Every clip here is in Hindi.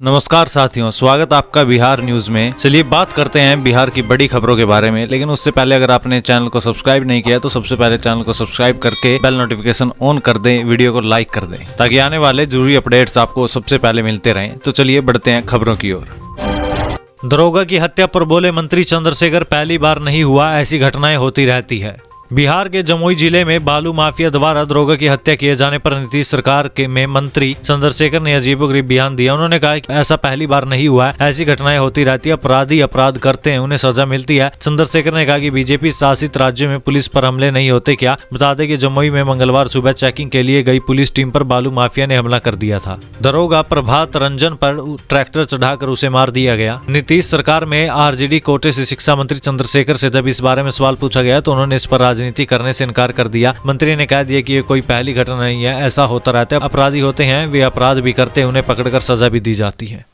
नमस्कार साथियों, स्वागत आपका बिहार न्यूज में। चलिए बात करते हैं बिहार की बड़ी खबरों के बारे में, लेकिन उससे पहले अगर आपने चैनल को सब्सक्राइब नहीं किया तो सबसे पहले चैनल को सब्सक्राइब करके बेल नोटिफिकेशन ऑन कर दें, वीडियो को लाइक कर दें ताकि आने वाले जरूरी अपडेट्स आपको सबसे पहले मिलते रहें। तो चलिए बढ़ते हैं खबरों की ओर। दरोगा की हत्या पर बोले मंत्री चंद्रशेखर, पहली बार नहीं हुआ, ऐसी घटनाएं होती रहती है। बिहार के जमुई जिले में बालू माफिया द्वारा दरोगा की हत्या किए जाने पर नीतीश सरकार के में मंत्री चंद्रशेखर ने अजीबोगरीब बयान दिया। उन्होंने कहा कि ऐसा पहली बार नहीं हुआ है, ऐसी घटनाएं होती रहती है, अपराधी अपराध करते हैं, उन्हें सजा मिलती है। चंद्रशेखर ने कहा कि बीजेपी शासित राज्यों में पुलिस पर हमले नहीं होते क्या? बता दें कि जमुई में मंगलवार सुबह चेकिंग के लिए गई पुलिस टीम पर बालू माफिया ने हमला कर दिया था। दरोगा प्रभात रंजन पर ट्रैक्टर चढ़ाकर उसे मार दिया गया। नीतीश सरकार में आरजेडी कोटे से शिक्षा मंत्री चंद्रशेखर से जब इस बारे में सवाल पूछा गया तो उन्होंने इस पर राजनीति करने से इनकार कर दिया। मंत्री ने कह दिया कि ये कोई पहली घटना नहीं है, ऐसा होता रहता है, अपराधी होते हैं, वे अपराध भी करते हैं, उन्हें पकड़कर सजा भी दी जाती है।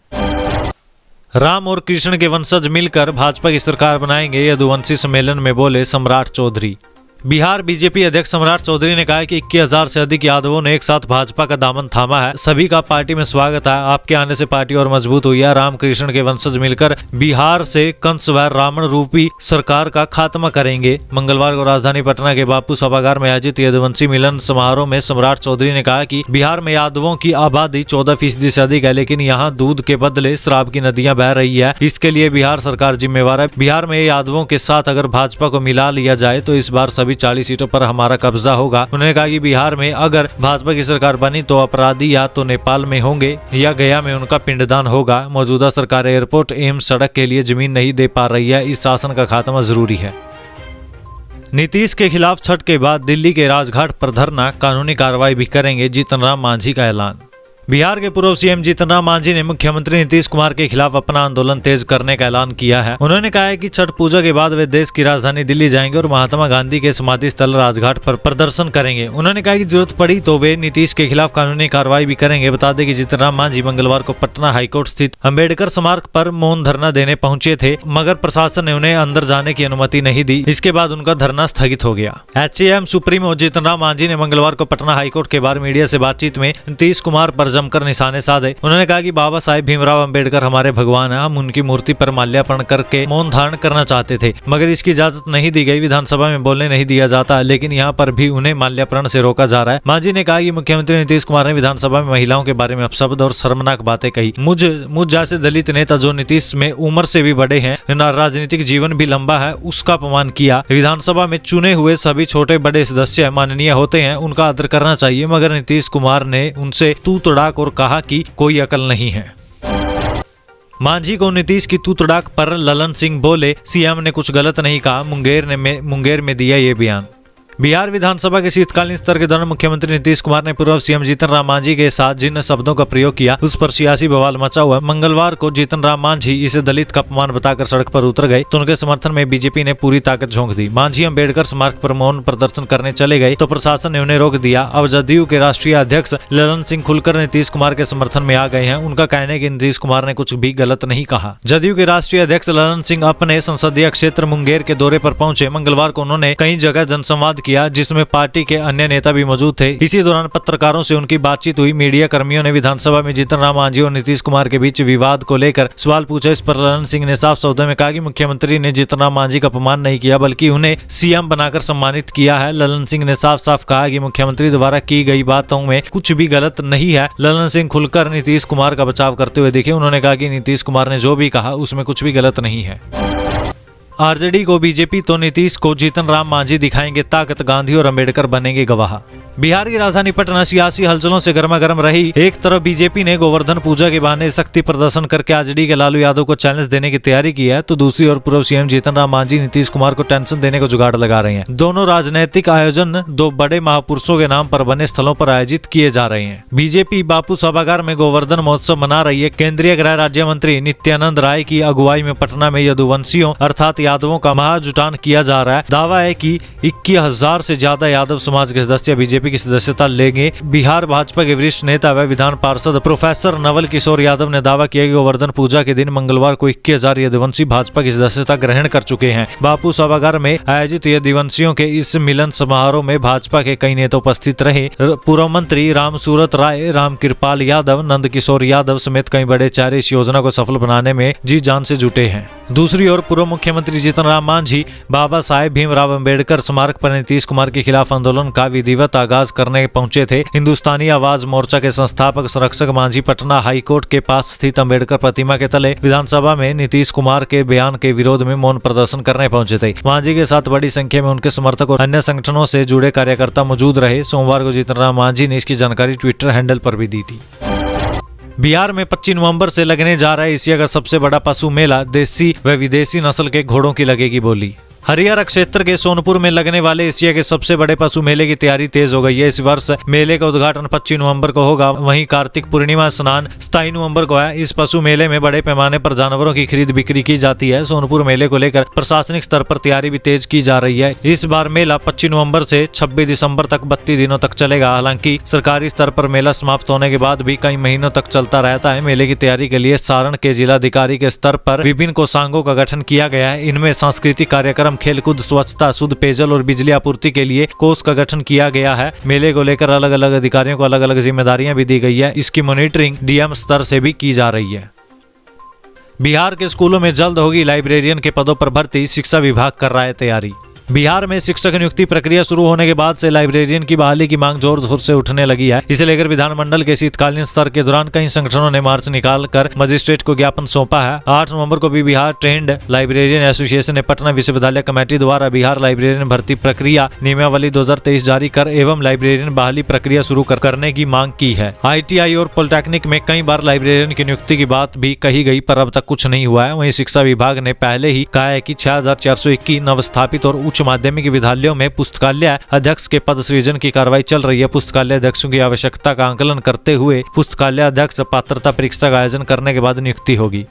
राम और कृष्ण के वंशज मिलकर भाजपा की सरकार बनाएंगे, यदुवंशी सम्मेलन में बोले सम्राट चौधरी। बिहार बीजेपी अध्यक्ष सम्राट चौधरी ने कहा कि 21,000 से अधिक यादवों ने एक साथ भाजपा का दामन थामा है, सभी का पार्टी में स्वागत है, आपके आने से पार्टी और मजबूत हुई है। रामकृष्ण के वंशज मिलकर बिहार से कंस व रावण रूपी सरकार का खात्मा करेंगे। मंगलवार को राजधानी पटना के बापू सभागार में आयोजित यदुवंशी मिलन समारोह में सम्राट चौधरी ने कहा कि बिहार में यादवों की आबादी 14% से अधिक है, लेकिन यहाँ दूध के बदले शराब की नदियां बह रही है, इसके लिए बिहार सरकार जिम्मेवार है। बिहार में यादवों के साथ अगर भाजपा को मिला लिया जाए तो इस बार सभी 40 सीटों पर हमारा कब्जा होगा। उन्होंने कहा कि बिहार में अगर भाजपा की सरकार बनी तो अपराधी या तो नेपाल में होंगे या गया में उनका पिंडदान होगा। मौजूदा सरकार एयरपोर्ट एवं सड़क के लिए जमीन नहीं दे पा रही है, इस शासन का खात्मा जरूरी है। नीतीश के खिलाफ छठ के बाद दिल्ली के राजघाट पर धरना, कानूनी कार्रवाई भी करेंगे, जीतन राम मांझी का ऐलान। बिहार के पूर्व सीएम जीतन राम मांझी ने मुख्यमंत्री नीतीश कुमार के खिलाफ अपना आंदोलन तेज करने का ऐलान किया है। उन्होंने कहा है कि छठ पूजा के बाद वे देश की राजधानी दिल्ली जाएंगे और महात्मा गांधी के समाधि स्थल राजघाट पर प्रदर्शन करेंगे। उन्होंने कहा कि जरूरत पड़ी तो वे नीतीश के खिलाफ कानूनी कार्रवाई भी करेंगे। बता दें कि जीतन राम मांझी मंगलवार को पटना हाईकोर्ट स्थित अम्बेडकर स्मारक पर मौन धरना देने पहुंचे थे, मगर प्रशासन ने उन्हें अंदर जाने की अनुमति नहीं दी। इसके बाद उनका धरना स्थगित हो गया। एचएएम सुप्रीमो जीतन राम मांझी ने मंगलवार को पटना हाईकोर्ट के बाहर मीडिया से बातचीत में नीतीश कुमार पर जमकर निशाने साधे। उन्होंने कहा कि बाबा साहेब भीमराव अंबेडकर हमारे भगवान हैं, हम उनकी मूर्ति पर माल्यार्पण करके मौन धारण करना चाहते थे, मगर इसकी इजाजत नहीं दी गई। विधानसभा में बोलने नहीं दिया जाता, लेकिन यहाँ पर भी उन्हें माल्यार्पण से रोका जा रहा है। मांझी ने कहा कि मुख्यमंत्री नीतीश कुमार ने विधानसभा में महिलाओं के बारे में अपशब्द और शर्मनाक बातें कही। मुझ जैसे दलित नेता जो नीतीश में उम्र से भी बड़े हैं, राजनीतिक जीवन भी लंबा है, उसका अपमान किया। विधानसभा में चुने हुए सभी छोटे बड़े सदस्य माननीय होते हैं, उनका आदर करना चाहिए, मगर नीतीश कुमार ने उनसे तू तड़ाक और कहा कि कोई अकल नहीं है। मांझी को नीतीश की तू तड़ाक पर ललन सिंह बोले सीएम ने कुछ गलत नहीं कहा, मुंगेर में दिया ये बयान। बिहार विधानसभा के शीतकालीन सत्र के दौरान मुख्यमंत्री नीतीश कुमार ने पूर्व सीएम जीतन राम मांझी के साथ जिन शब्दों का प्रयोग किया उस पर सियासी बवाल मचा हुआ। मंगलवार को जीतन राम मांझी इसे दलित का अपमान बताकर सड़क पर उतर गए तो उनके समर्थन में बीजेपी ने पूरी ताकत झोंक दी। मांझी अम्बेडकर स्मारक पर मौन प्रदर्शन करने चले गए तो प्रशासन ने उन्हें रोक दिया। अब जदयू के राष्ट्रीय अध्यक्ष ललन सिंह खुलकर नीतीश कुमार के समर्थन में आ गए हैं। उनका कहना है कि नीतीश कुमार ने कुछ भी गलत नहीं कहा। जदयू के राष्ट्रीय अध्यक्ष ललन सिंह अपने संसदीय क्षेत्र मुंगेर के दौरे पर पहुंचे। मंगलवार को उन्होंने कई जगह जनसंवाद किया, जिसमें पार्टी के अन्य नेता भी मौजूद थे। इसी दौरान पत्रकारों से उनकी बातचीत हुई। मीडिया कर्मियों ने विधानसभा में जीतन राम मांझी और नीतीश कुमार के बीच विवाद को लेकर सवाल पूछा। इस पर ललन सिंह ने साफ शब्दों में कहा कि मुख्यमंत्री ने जीतन राम मांझी का अपमान नहीं किया, बल्कि उन्हें सीएम बनाकर सम्मानित किया है। ललन सिंह ने साफ साफ कहा कि मुख्यमंत्री द्वारा की गई बातों में कुछ भी गलत नहीं है। ललन सिंह खुलकर नीतीश कुमार का बचाव करते हुए दिखे। उन्होंने कहा कि नीतीश कुमार ने जो भी कहा उसमें कुछ भी गलत नहीं है। आरजेडी को बीजेपी तो नीतीश को जीतन राम मांझी दिखाएंगे ताकत, गांधी और अंबेडकर बनेंगे गवाह। बिहार की राजधानी पटना सियासी हलचलों से गर्मा गर्म रही। एक तरफ बीजेपी ने गोवर्धन पूजा के बहाने शक्ति प्रदर्शन करके आरजेडी के लालू यादव को चैलेंज देने की तैयारी की है, तो दूसरी ओर पूर्व सीएम जीतन राम मांझी नीतीश कुमार को टेंशन देने को जुगाड़ लगा रहे हैं। दोनों राजनीतिक आयोजन दो बड़े महापुरुषों के नाम पर बने स्थलों पर आयोजित किए जा रहे हैं। बीजेपी बापू सभागार में गोवर्धन महोत्सव मना रही है। केंद्रीय गृह राज्य मंत्री नित्यानंद राय की अगुवाई में पटना में यदुवंशियों अर्थात यादवों का महाजुटान किया जा रहा है। दावा है कि 21,000 से ज्यादा यादव समाज के सदस्य बीजेपी की सदस्यता लेंगे। बिहार भाजपा के वरिष्ठ नेता व विधान पार्षद प्रोफेसर नवल किशोर यादव ने दावा किया कि गोवर्धन पूजा के दिन मंगलवार को 21,000 यदुवंशी भाजपा की सदस्यता ग्रहण कर चुके हैं। बापू सभागार में आयोजित यदुवंशियों के इस मिलन समारोह में भाजपा के कई नेता उपस्थित रहे। पूर्व मंत्री रामसूरत राय, रामकृपाल यादव, नंद किशोर यादव समेत कई बड़े चेहरे इस योजना को सफल बनाने में जी जान से जुटे हैं। दूसरी ओर पूर्व मुख्यमंत्री जीतन राम मांझी बाबा साहेब भीमराव अंबेडकर स्मारक पर नीतीश कुमार के खिलाफ आंदोलन का विधिवत आगाज करने पहुंचे थे। हिंदुस्तानी आवाज मोर्चा के संस्थापक संरक्षक मांझी पटना हाईकोर्ट के पास स्थित अंबेडकर प्रतिमा के तले विधानसभा में नीतीश कुमार के बयान के विरोध में मौन प्रदर्शन करने पहुंचे थे। मांझी के साथ बड़ी संख्या में उनके समर्थक और अन्य संगठनों से जुड़े कार्यकर्ता मौजूद रहे। सोमवार को जीतन राम मांझी ने इसकी जानकारी ट्विटर हैंडल पर भी दी थी। बिहार में 25 नवंबर से लगने जा रहा है एशिया का सबसे बड़ा पशु मेला। देसी व विदेशी नस्ल के घोड़ों की लगेगी बोली। हरियाणा क्षेत्र के सोनपुर में लगने वाले एशिया के सबसे बड़े पशु मेले की तैयारी तेज हो गई है। इस वर्ष मेले का उद्घाटन 25 नवंबर को होगा। वहीं कार्तिक पूर्णिमा स्नान 27 नवंबर को है। इस पशु मेले में बड़े पैमाने पर जानवरों की खरीद बिक्री की जाती है। सोनपुर मेले को लेकर प्रशासनिक स्तर पर तैयारी भी तेज की जा रही है। इस बार मेला 25 नवंबर से 26 दिसंबर तक 32 दिनों तक चलेगा। हालांकि सरकारी स्तर पर मेला समाप्त होने के बाद भी कई महीनों तक चलता रहता है। मेले की तैयारी के लिए सारण के जिलाधिकारी के स्तर पर विभिन्न कोषांगों का गठन किया गया है। इनमें सांस्कृतिक कार्यक्रम, खेलकूद, स्वच्छता, शुद्ध पेयजल और बिजली आपूर्ति के लिए कोष का गठन किया गया है। मेले को लेकर अलग अलग अधिकारियों को अलग अलग जिम्मेदारियां भी दी गई है। इसकी मॉनिटरिंग डीएम स्तर से भी की जा रही है। बिहार के स्कूलों में जल्द होगी लाइब्रेरियन के पदों पर भर्ती। शिक्षा विभाग कर रहा है तैयारी। बिहार में शिक्षक नियुक्ति प्रक्रिया शुरू होने के बाद से लाइब्रेरियन की बहाली की मांग जोर शोर से उठने लगी है। इसे लेकर विधानमंडल के शीतकालीन स्तर के दौरान कई संगठनों ने मार्च निकालकर मजिस्ट्रेट को ज्ञापन सौंपा है। 8 नवंबर को भी बिहार ट्रेंड लाइब्रेरियन एसोसिएशन ने पटना विश्वविद्यालय कमेटी द्वारा बिहार लाइब्रेरियन भर्ती प्रक्रिया नियमावली 2023 जारी कर एवं लाइब्रेरियन बहाली प्रक्रिया शुरू करने की मांग की है। ITI और पॉलिटेक्निक में कई बार लाइब्रेरियन की नियुक्ति की बात भी कही गई, पर अब तक कुछ नहीं हुआ है। वहीं शिक्षा विभाग ने पहले ही कहा है कि 6421 नवस्थापित और उच्च माध्यमिक विद्यालयों में पुस्तकालय अध्यक्ष के पद सृजन की कार्रवाई चल रही है। पुस्तकालय अध्यक्षों की आवश्यकता का आंकलन करते हुए पुस्तकालय अध्यक्ष पात्रता परीक्षा का आयोजन करने के बाद नियुक्ति होगी।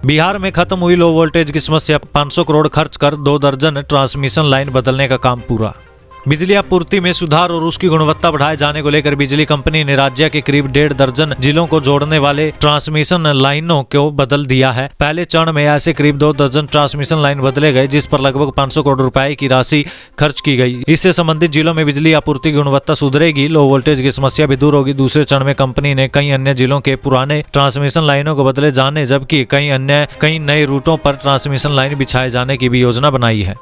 बिहार में खत्म हुई लो वोल्टेज की समस्या। 500 करोड़ खर्च कर 2 दर्जन ट्रांसमिशन लाइन बदलने का काम पूरा। बिजली आपूर्ति में सुधार और उसकी गुणवत्ता बढ़ाए जाने को लेकर बिजली कंपनी ने राज्य के करीब 1.5 दर्जन जिलों को जोड़ने वाले ट्रांसमिशन लाइनों को बदल दिया है। पहले चरण में ऐसे करीब 2 दर्जन ट्रांसमिशन लाइन बदले गए, जिस पर लगभग 500 करोड़ रुपए की राशि खर्च की गई। इससे संबंधित जिलों में बिजली आपूर्ति की गुणवत्ता सुधरेगी, लो वोल्टेज की समस्या भी दूर होगी। दूसरे चरण में कंपनी ने कई अन्य जिलों के पुराने ट्रांसमिशन लाइनों को बदले जाने, जबकि कई नए रूटों पर ट्रांसमिशन लाइन बिछाए जाने की भी योजना बनाई है।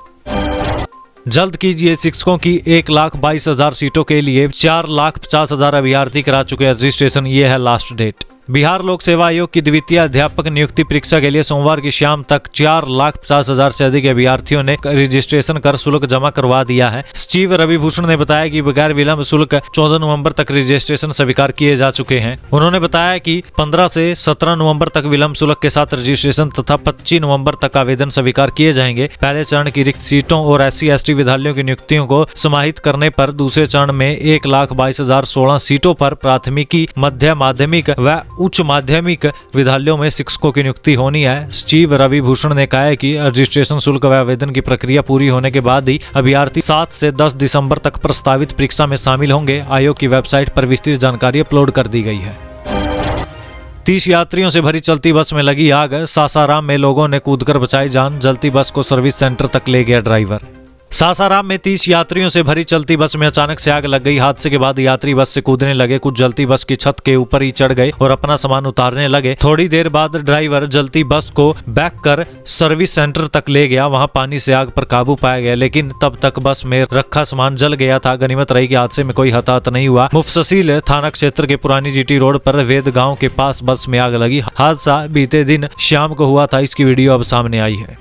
जल्द कीजिए शिक्षकों की 1,22,000 सीटों के लिए 4,50,000 अभ्यर्थी करा चुके रजिस्ट्रेशन। ये है लास्ट डेट। बिहार लोक सेवा आयोग की द्वितीय अध्यापक नियुक्ति परीक्षा के लिए सोमवार की शाम तक 4,50,000 से अधिक अभ्यर्थियों ने रजिस्ट्रेशन कर शुल्क जमा करवा दिया है। सचिव रवि भूषण ने बताया कि बगैर विलंब शुल्क 14 नवंबर तक रजिस्ट्रेशन स्वीकार किए जा चुके हैं। उन्होंने बताया कि 15 से 17 नवंबर तक विलंब शुल्क के साथ रजिस्ट्रेशन तथा 25 नवंबर तक आवेदन स्वीकार किए जाएंगे। पहले चरण की रिक्त सीटों और SC/ST विद्यालयों की नियुक्तियों को समाहित करने पर दूसरे चरण में 1,22,016 सीटों पर प्राथमिकी, मध्य माध्यमिक व उच्च माध्यमिक विद्यालयों में शिक्षकों की नियुक्ति होनी है। सचिव रवि भूषण ने कहा है कि रजिस्ट्रेशन शुल्क व आवेदन की प्रक्रिया पूरी होने के बाद ही अभ्यर्थी 7 से 10 दिसंबर तक प्रस्तावित परीक्षा में शामिल होंगे। आयोग की वेबसाइट पर विस्तृत जानकारी अपलोड कर दी गई है। 30 यात्रियों से भरी चलती बस में लगी आग। सासाराम में लोगों ने कूदकर बचाई जान। जलती बस को सर्विस सेंटर तक ले गया ड्राइवर। सासाराम में 30 यात्रियों से भरी चलती बस में अचानक से आग लग गई। हादसे के बाद यात्री बस से कूदने लगे। कुछ जलती बस की छत के ऊपर ही चढ़ गए और अपना सामान उतारने लगे। थोड़ी देर बाद ड्राइवर जलती बस को बैक कर सर्विस सेंटर तक ले गया। वहां पानी से आग पर काबू पाया गया, लेकिन तब तक बस में रखा सामान जल गया था। गनीमत रही कि हादसे में कोई हताहत नहीं हुआ। मुफस्सिल थाना क्षेत्र के पुरानी GT रोड पर वेद गांव के पास बस में आग लगी। हादसा बीते दिन शाम को हुआ था। इसकी वीडियो अब सामने आई है।